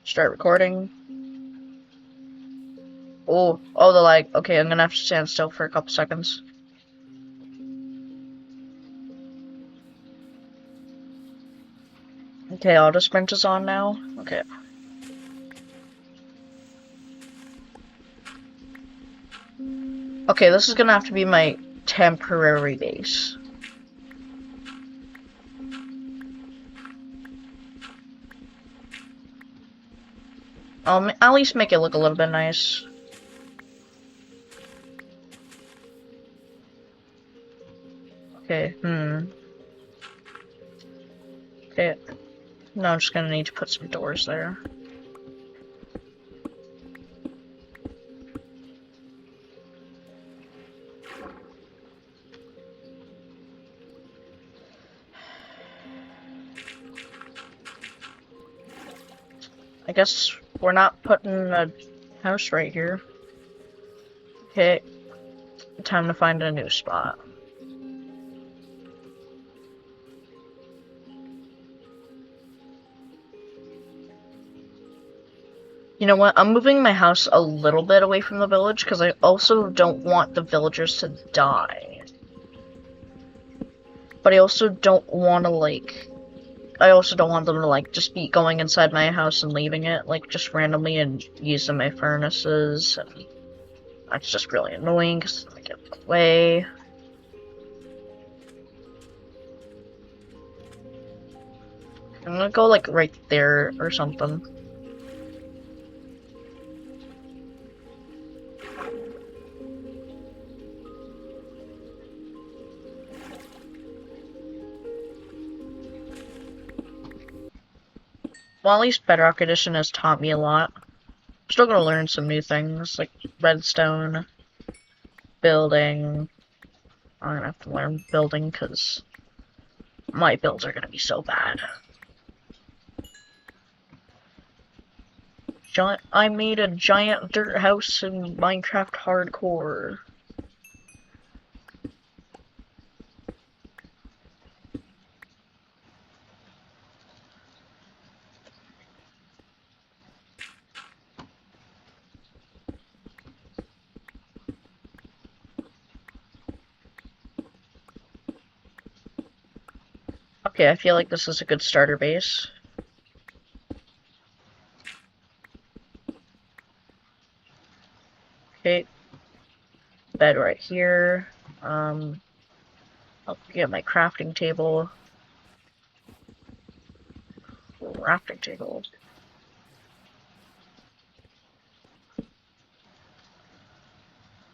Start recording. Oh, the lag. Okay, I'm gonna have to stand still for a couple seconds. Okay, auto sprint is on now. Okay. Okay, this is gonna have to be my temporary base. I'll at least make it look a little bit nice. Okay, Okay, now I'm just gonna need to put some doors there. I guess we're not putting a house right here. Okay, time to find a new spot. You know what? I'm moving my house a little bit away from the village because I also don't want the villagers to die. But I also don't want to, I also don't want them to, just be going inside my house and leaving it, just randomly and using my furnaces. And that's just really annoying because they get in the way. I'm gonna go, right there or something. Well, at least Bedrock Edition has taught me a lot. I'm still gonna learn some new things, like redstone, building. I'm gonna have to learn building, because my builds are gonna be so bad. I made a giant dirt house in Minecraft Hardcore. Okay, I feel like this is a good starter base. Okay, bed right here. I'll get my crafting table. Crafting table.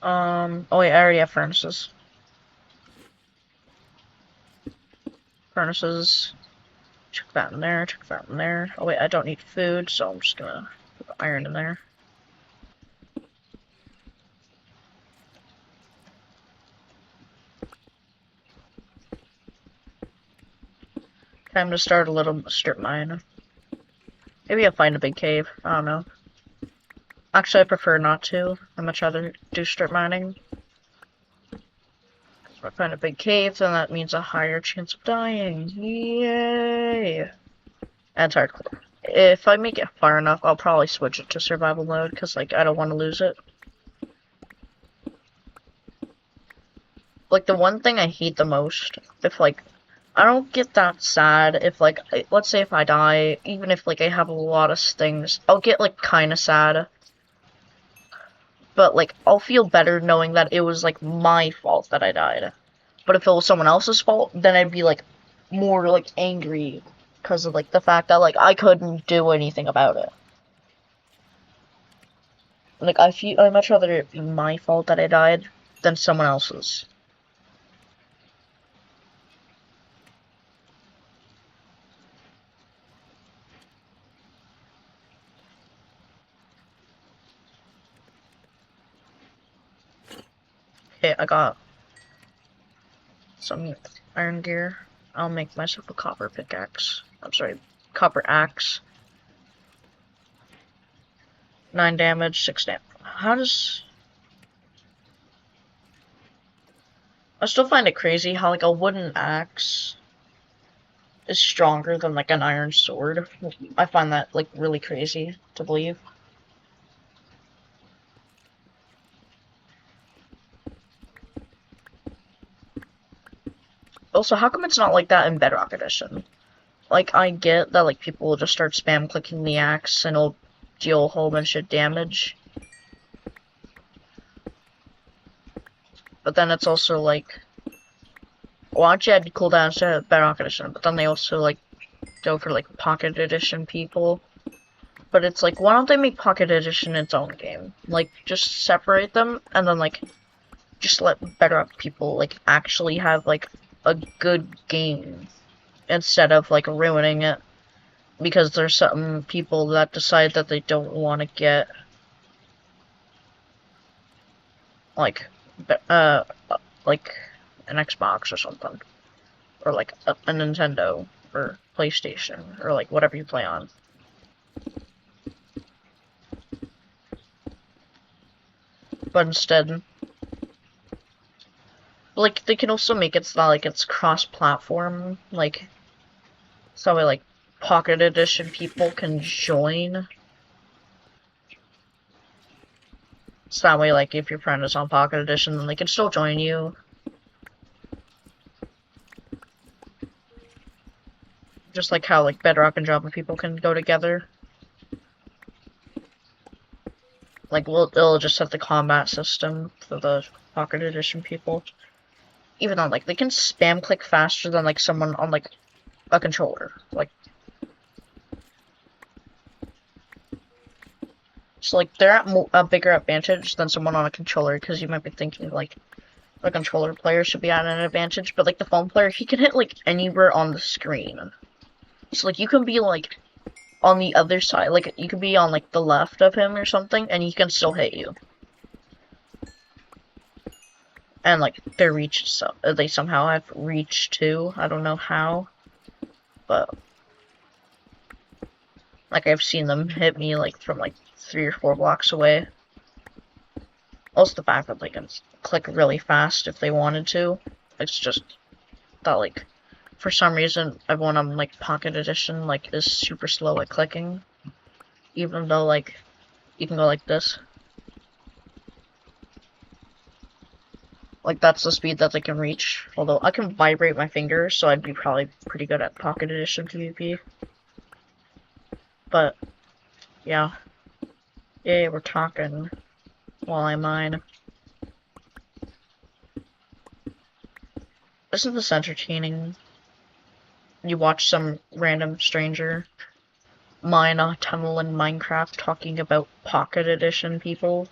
Oh wait, I already have furnaces. Furnaces. Chuck that in there, chuck that in there. Oh wait, I don't need food, so I'm just gonna put the iron in there. Time to start a little strip mine. Maybe I'll find a big cave. I don't know. Actually, I prefer not to. I'd much rather do strip mining. If I find a big cave, then that means a higher chance of dying. Yay! And it's hardcore. If I make it far enough, I'll probably switch it to survival mode, because, I don't want to lose it. The one thing I hate the most, if, I don't get that sad if, let's say if I die, even if, I have a lot of things, I'll get, kinda sad. But, I'll feel better knowing that it was, my fault that I died. But if it was someone else's fault, then I'd be, more, angry because of, the fact that, I couldn't do anything about it. I'd much rather it be my fault that I died than someone else's. Okay, I got some iron gear. I'll make myself a copper pickaxe. I'm sorry, copper axe. 9 damage, 6 damage. How does... I still find it crazy how, a wooden axe is stronger than like an iron sword. I find that like really crazy to believe. Also, how come it's not like that in Bedrock Edition? Like, I get that like people will just start spam clicking the axe and it'll deal a whole bunch of damage. But then it's also like, well, actually I had cooldowns to Bedrock Edition, but then they also like go for like Pocket Edition people. But it's like, why don't they make Pocket Edition its own game? Like, just separate them and then like just let Bedrock people like actually have like a good game instead of like ruining it because there's some people that decide that they don't want to get like uh like an Xbox or something, or like a Nintendo or PlayStation or like whatever you play on. But instead, like they can also make it so that, like it's cross-platform, like so like Pocket Edition people can join. So that way, like if your friend is on Pocket Edition, then they can still join you. Just like how like Bedrock and Java people can go together. Like it'll just set the combat system for the Pocket Edition people. Even though like they can spam click faster than like someone on like a controller. Like so like they're at a bigger advantage than someone on a controller because you might be thinking like a controller player should be at an advantage, but like the phone player, he can hit like anywhere on the screen. So like you can be like on the other side, like you could be on like the left of him or something, and he can still hit you. And like their reach, so they somehow have reach too. I don't know how, but like I've seen them hit me like from like 3 or 4 blocks away. Also the fact that they can click really fast if they wanted to. It's just that like for some reason everyone on like Pocket Edition like is super slow at clicking, even though like you can go like this. Like that's the speed that they can reach. Although I can vibrate my fingers, so I'd be probably pretty good at Pocket Edition PvP. But yeah, yay, we're talking while I mine. Isn't this entertaining? You watch some random stranger mine a tunnel in Minecraft talking about Pocket Edition people.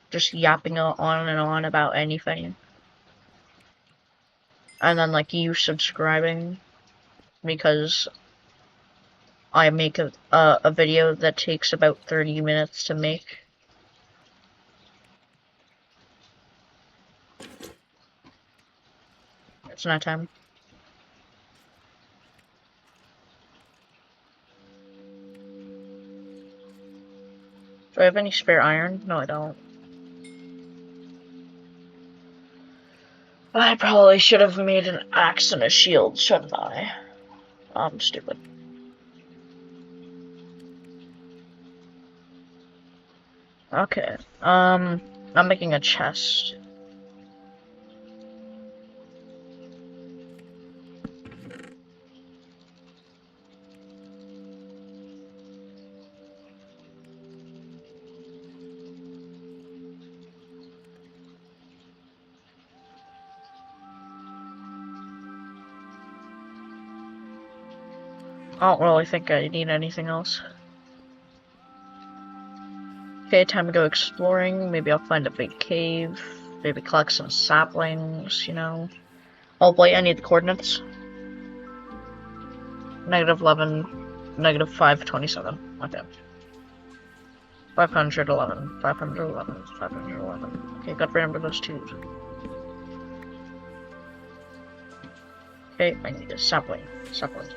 Just yapping on and on about anything. And then, like, you subscribing because I make a video that takes about 30 minutes to make. It's night time. Do I have any spare iron? No, I don't. I probably should have made an axe and a shield, shouldn't I? I'm stupid. Okay, I'm making a chest. I don't really think I need anything else. Okay, time to go exploring. Maybe I'll find a big cave. Maybe collect some saplings, you know. Oh, wait, I need the coordinates. -11, -527. Okay. 511, 511, 511. Okay, gotta remember those two. Okay, I need a sapling. Sapling.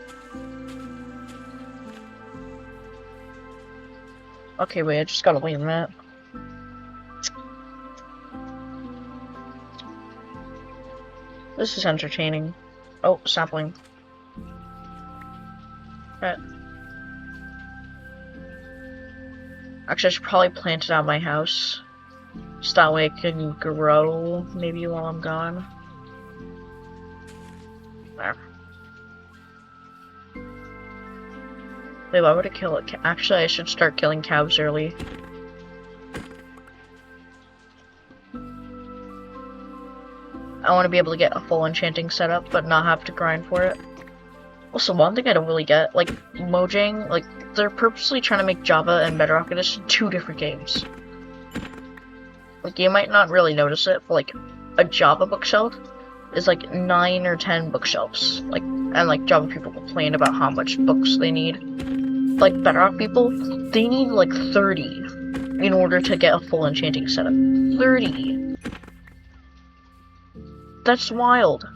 Okay, wait, I just gotta wait a minute. This is entertaining. Oh, sapling. Okay. Actually, I should probably plant it out my house. So that way it can grow maybe while I'm gone. There. Wait, why would I kill it? Actually, I should start killing cows early. I want to be able to get a full enchanting setup, but not have to grind for it. Also, one thing I don't really get, like, Mojang, like, they're purposely trying to make Java and Bedrock Edition two different games. Like, you might not really notice it, but, like, a Java bookshelf is, like, 9 or 10 bookshelves. Like, and, like, Java people complain about how much books they need. Like, Bedrock people, they need, like, 30 in order to get a full enchanting setup. 30! That's wild.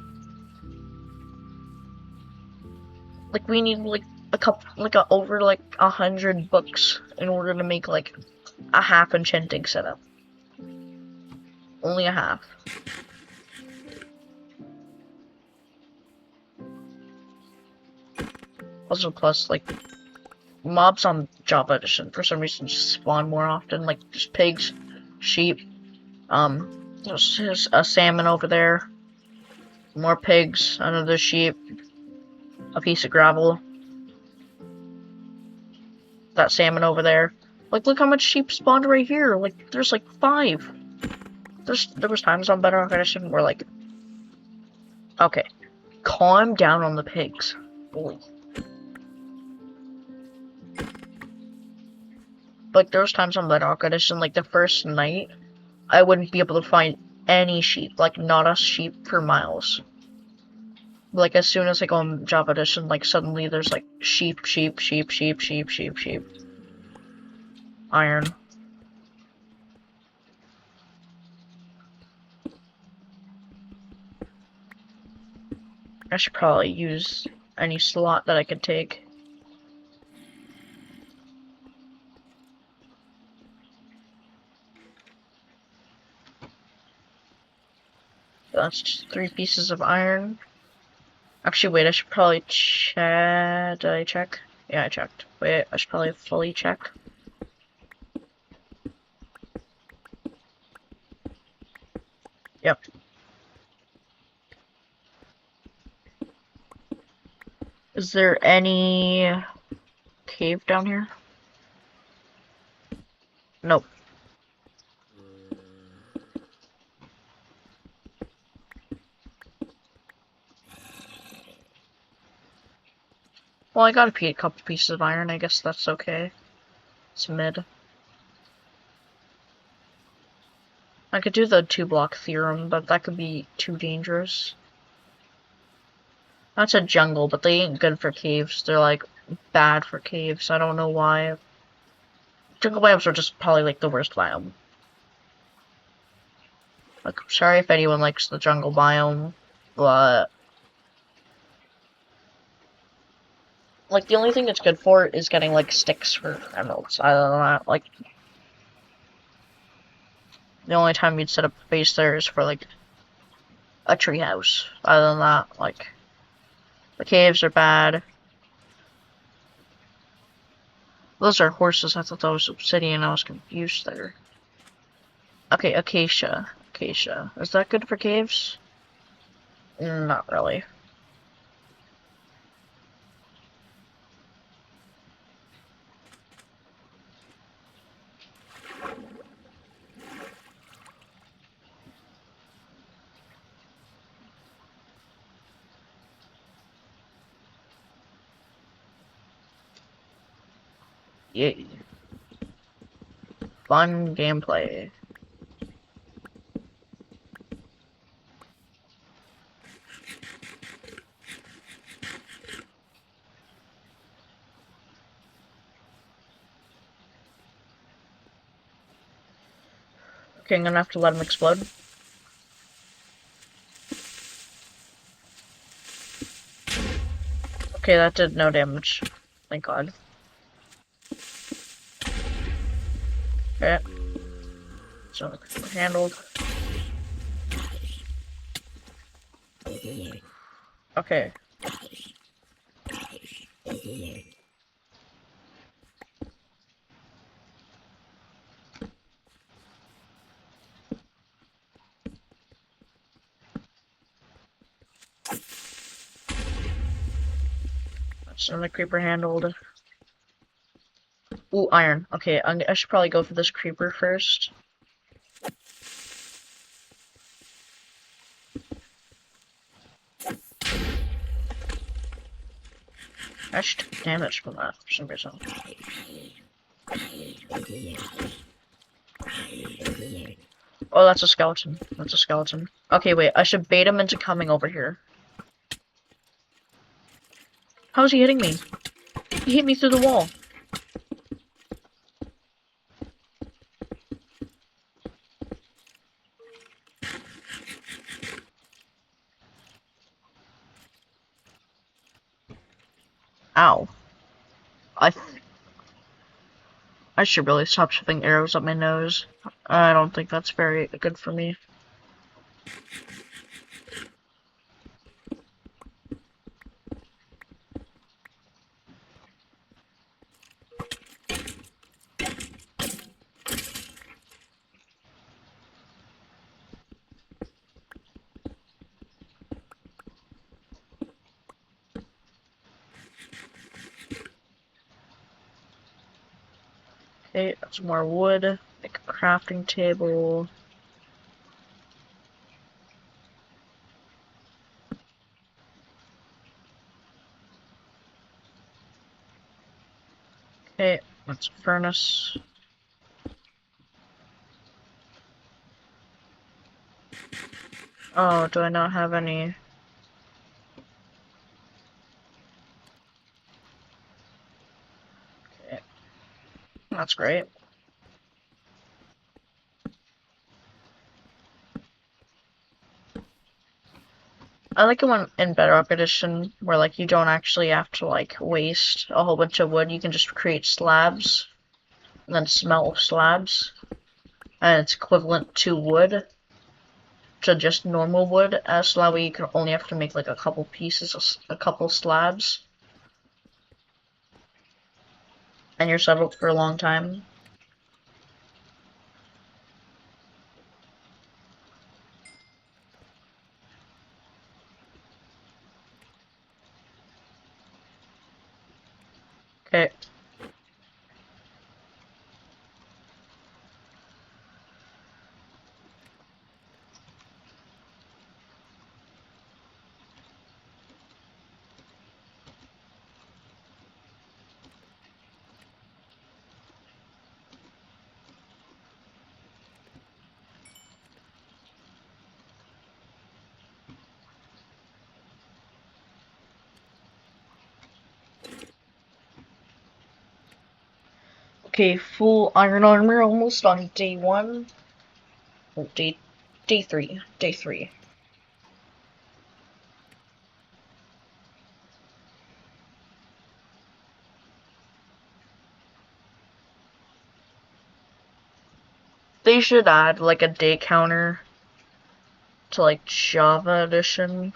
Like, we need, like, a couple, like, over, like, 100 books in order to make, like, a half enchanting setup. Only a half. Also, plus, like, mobs on Java Edition, for some reason, just spawn more often. Like, just pigs, sheep, there's a salmon over there. More pigs, another sheep, a piece of gravel. That salmon over there. Like, look how much sheep spawned right here. Like, there's like 5. There was times on Bedrock Edition where, like, okay, calm down on the pigs. Boy. Like, there was times on Bedrock Edition, like, the first night, I wouldn't be able to find any sheep. Like, not a sheep for miles. Like, as soon as I go on Java Edition, like, suddenly there's, like, sheep, sheep, sheep, sheep, sheep, sheep, sheep. Iron. I should probably use any slot that I could take. That's just 3 pieces of iron. Actually, wait, I should probably check. Did I check? Yeah, I checked. Wait, I should probably fully check. Yep. Is there any cave down here? Nope. Well, I got a couple pieces of iron. I guess that's okay. It's mid. I could do the 2-block theorem, but that could be too dangerous. That's a jungle, but they ain't good for caves. They're, like, bad for caves. I don't know why. Jungle biomes are just probably, like, the worst biome. Like, sorry if anyone likes the jungle biome, but... like, the only thing it's good for is getting, like, sticks for emeralds. Other than that, like... the only time you'd set up a base there is for, like, a treehouse. Other than that, like... the caves are bad. Those are horses. I thought that was obsidian. I was confused there. Okay, acacia. Acacia. Is that good for caves? Not really. Yay. Fun gameplay. Okay, I'm gonna have to let him explode. Okay, that did no damage. Thank God. Okay. So, handled. Okay. So the creeper handled. Ooh, iron. Okay, I should probably go for this creeper first. I should take damage from that for some reason. Oh, that's a skeleton. That's a skeleton. Okay, wait. I should bait him into coming over here. How is he hitting me? He hit me through the wall. Ow. I should really stop shoving arrows up my nose. I don't think that's very good for me. Okay, some more wood. Make a crafting table. Okay, that's a furnace. Oh, do I not have any? Okay, that's great. I like it when in Bedrock Edition where like you don't actually have to like waste a whole bunch of wood. You can just create slabs and then smelt slabs, and it's equivalent to wood, to just normal wood. So that way you can only have to make like a couple pieces, a couple slabs, and you're settled for a long time. Okay. Okay, full iron armor almost on day 1. Oh, day 3. Day 3. They should add like a day counter to like Java Edition.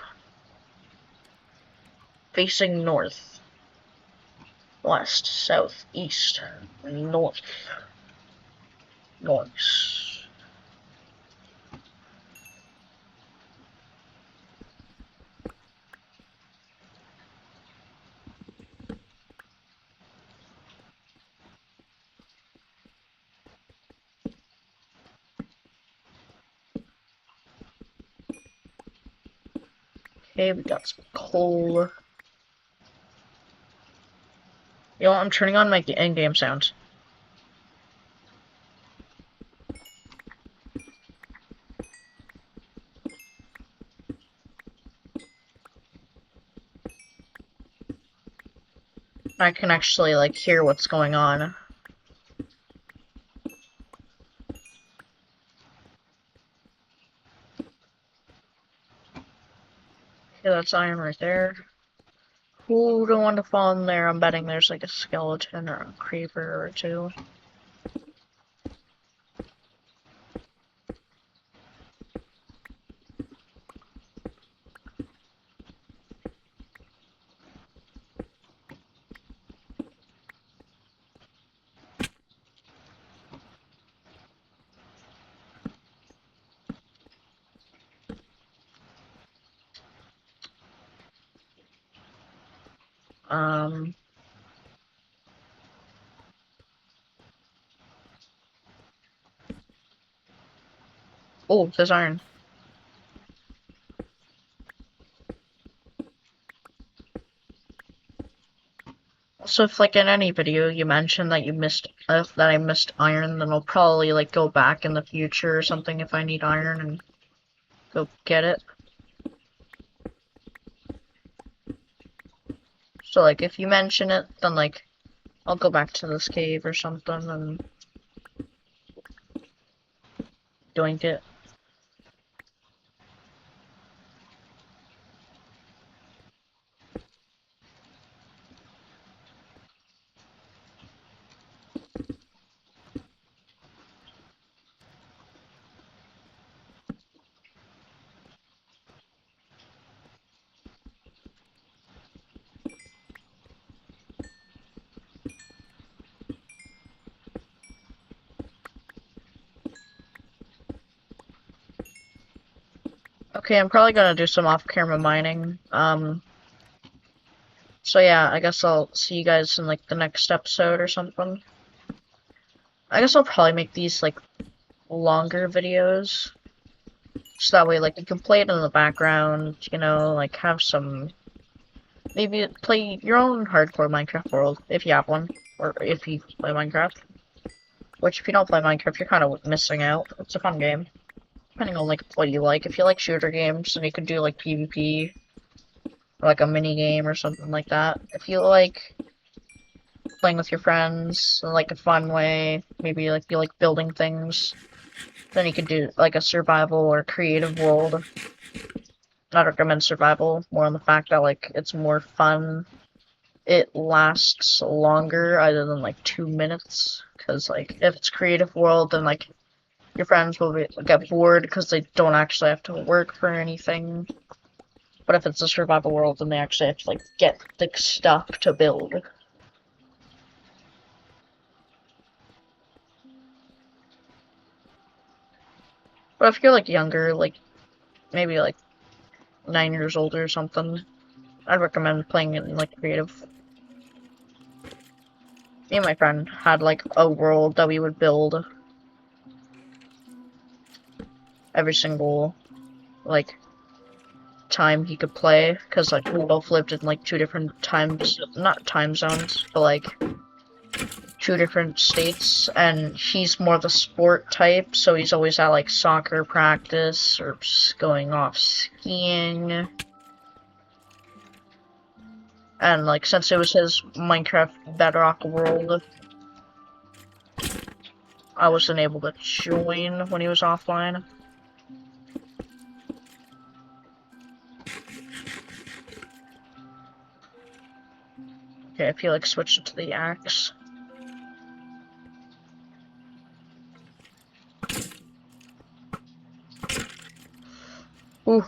Facing north, west, south, east, north, north. Okay, we got some coal. You know what, I'm turning on my in-game sound. I can actually, like, hear what's going on. Okay, that's iron right there. Who don't want to fall in there? I'm betting there's, like, a skeleton or a creeper or two. Oh, there's iron. So if like in any video you mention that you missed that I missed iron, then I'll probably like go back in the future or something if I need iron and go get it. So like if you mention it, then like I'll go back to this cave or something and doink it. Okay, I'm probably gonna do some off-camera mining. So yeah, I guess I'll see you guys in like the next episode or something. I guess I'll probably make these like longer videos. So that way like you can play it in the background, you know, like have some maybe play your own hardcore Minecraft world if you have one. Or if you play Minecraft. Which if you don't play Minecraft you're kinda missing out. It's a fun game. Depending on like what you like. If you like shooter games, then you could do like PvP or like a mini game or something like that. If you like playing with your friends in like a fun way, maybe like you like building things, then you could do like a survival or creative world. I'd recommend survival more on the fact that like it's more fun. It lasts longer other than like 2 minutes. Cause like if it's creative world then like your friends will get bored because they don't actually have to work for anything. But if it's a survival world then they actually have to like get the stuff to build. But if you're like younger, like maybe like 9 years old or something, I'd recommend playing it in like creative. Me and my friend had like a world that we would build every single like time he could play, because like we both lived in like two different times, not time zones, but like two different states, and he's more the sport type, so he's always at like soccer practice or going off skiing. And like since it was his Minecraft Bedrock world, I wasn't able to join when he was offline. Okay, I feel like switching to the axe. Ooh.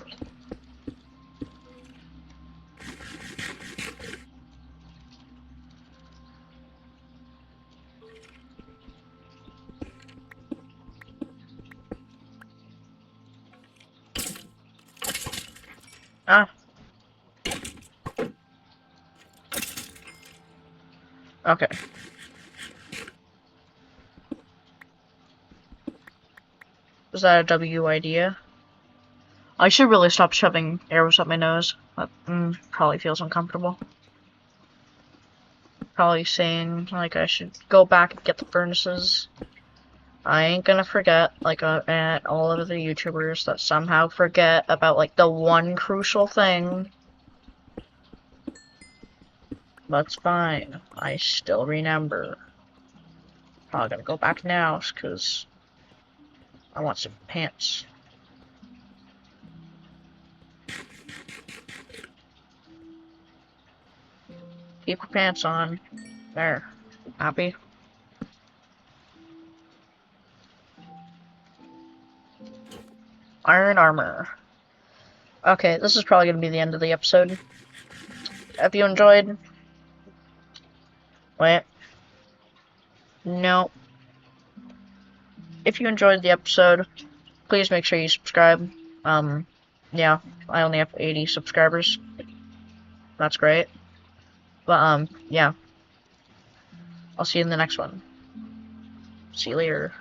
Ah. Okay. Was that a W idea? I should really stop shoving arrows up my nose. That probably feels uncomfortable. Probably saying, like, I should go back and get the furnaces. I ain't gonna forget, like, at all of the YouTubers that somehow forget about, like, the one crucial thing. That's fine. I still remember. Probably gonna go back now, because I want some pants. Keep your pants on. There. Happy? Iron armor. Okay, this is probably gonna be the end of the episode. If you enjoyed... Wait. No. If you enjoyed the episode, please make sure you subscribe. Yeah, I only have 80 subscribers. That's great. But, yeah. I'll see you in the next one. See you later.